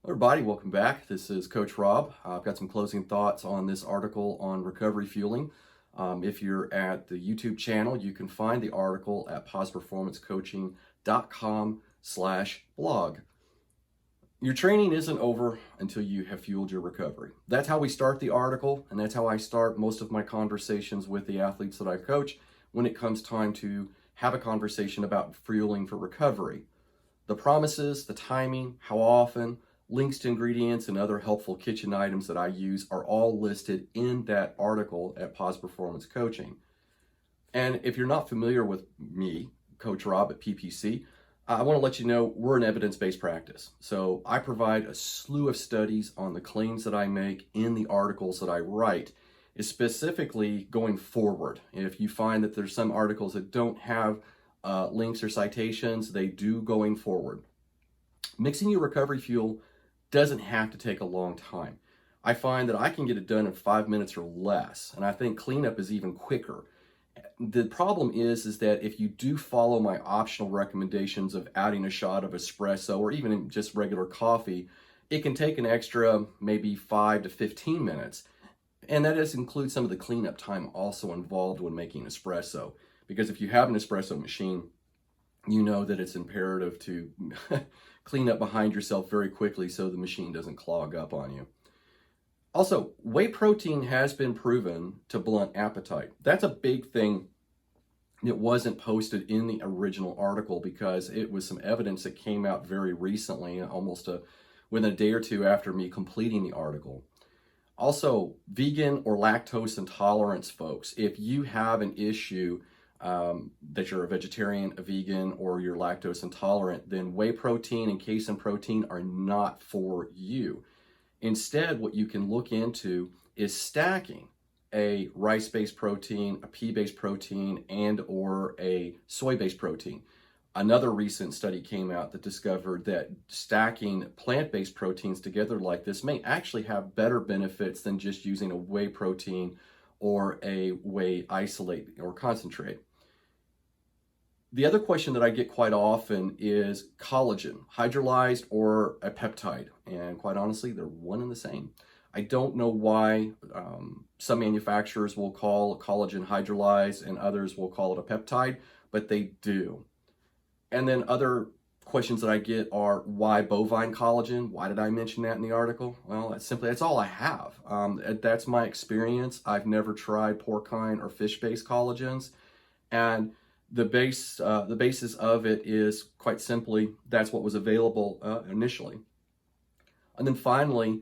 Everybody, welcome back. This is Coach Rob. I've got some closing thoughts on this article on recovery fueling. If you're at the YouTube channel, you can find the article at pauseperformancecoaching.com/blog. Your training isn't over until you have fueled your recovery. That's how we start the article, and that's how I start most of my conversations with the athletes that I coach when it comes time to have a conversation about fueling for recovery. The promises, the timing, how often, links to ingredients and other helpful kitchen items that I use are all listed in that article at Pause Performance Coaching. And if you're not familiar with me, Coach Rob at PPC, I want to let you know we're an evidence-based practice. So I provide a slew of studies on the claims that I make in the articles that I write, specifically going forward. If you find that there's some articles that don't have links or citations, they do going forward. Mixing your recovery fuel doesn't have to take a long time. I find that I can get it done in 5 minutes or less, and I think cleanup is even quicker. The problem is that if you do follow my optional recommendations of adding a shot of espresso or even just regular coffee, it can take an extra maybe 5 to 15 minutes. And that does include some of the cleanup time also involved when making espresso. Because if you have an espresso machine, you know that it's imperative to clean up behind yourself very quickly so the machine doesn't clog up on you. Also, whey protein has been proven to blunt appetite. That's a big thing that wasn't posted in the original article because it was some evidence that came out very recently, almost within a day or two after me completing the article. Also, vegan or lactose intolerance folks, if you have an issue that you're a vegetarian, a vegan, or you're lactose intolerant, then whey protein and casein protein are not for you. Instead, what you can look into is stacking a rice-based protein, a pea-based protein, and or a soy-based protein. Another recent study came out that discovered that stacking plant-based proteins together like this may actually have better benefits than just using a whey protein or a whey isolate or concentrate. The other question that I get quite often is collagen, hydrolyzed or a peptide. And quite honestly, they're one and the same. I don't know why some manufacturers will call collagen hydrolyzed and others will call it a peptide, but they do. And then other questions that I get are, why bovine collagen? Why did I mention that in the article? Well, that's all I have. That's my experience. I've never tried porcine or fish-based collagens. And the basis of it is quite simply, that's what was available initially. And then finally,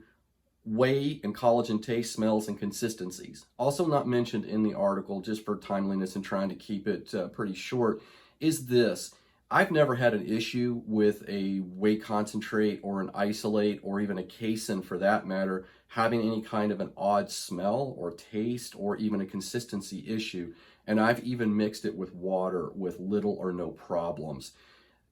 whey and collagen taste, smells, and consistencies. Also not mentioned in the article, just for timeliness and trying to keep it pretty short, is this. I've never had an issue with a whey concentrate or an isolate or even a casein for that matter having any kind of an odd smell or taste or even a consistency issue. And I've even mixed it with water with little or no problems.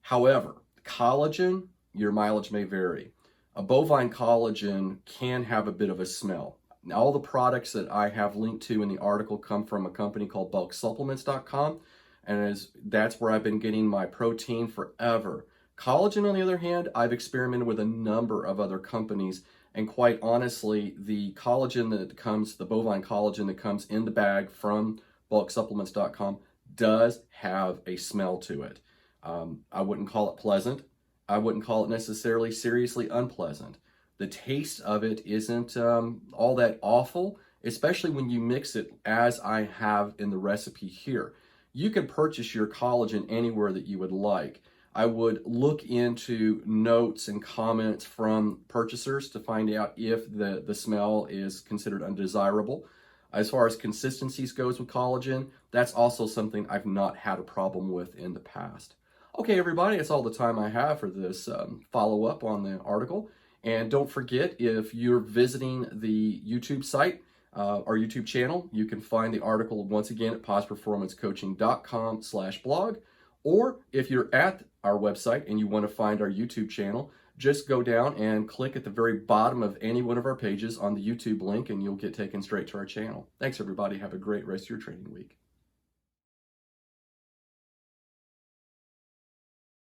However, collagen, your mileage may vary. A bovine collagen can have a bit of a smell. Now, all the products that I have linked to in the article come from a company called bulksupplements.com. And that's where I've been getting my protein forever. Collagen, on the other hand, I've experimented with a number of other companies, and quite honestly, the bovine collagen that comes in the bag from bulksupplements.com does have a smell to it. I wouldn't call it pleasant. I wouldn't call it necessarily seriously unpleasant. The taste of it isn't all that awful, especially when you mix it as I have in the recipe here. You can purchase your collagen anywhere that you would like. I would look into notes and comments from purchasers to find out if the smell is considered undesirable. As far as consistencies goes with collagen, that's also something I've not had a problem with in the past. Okay, everybody, that's all the time I have for this follow-up on the article. And don't forget, if you're visiting the YouTube site, our YouTube channel, you can find the article once again at pauseperformancecoaching.com/blog. Or if you're at our website and you want to find our YouTube channel, just go down and click at the very bottom of any one of our pages on the YouTube link and you'll get taken straight to our channel. Thanks, everybody. Have a great rest of your training week.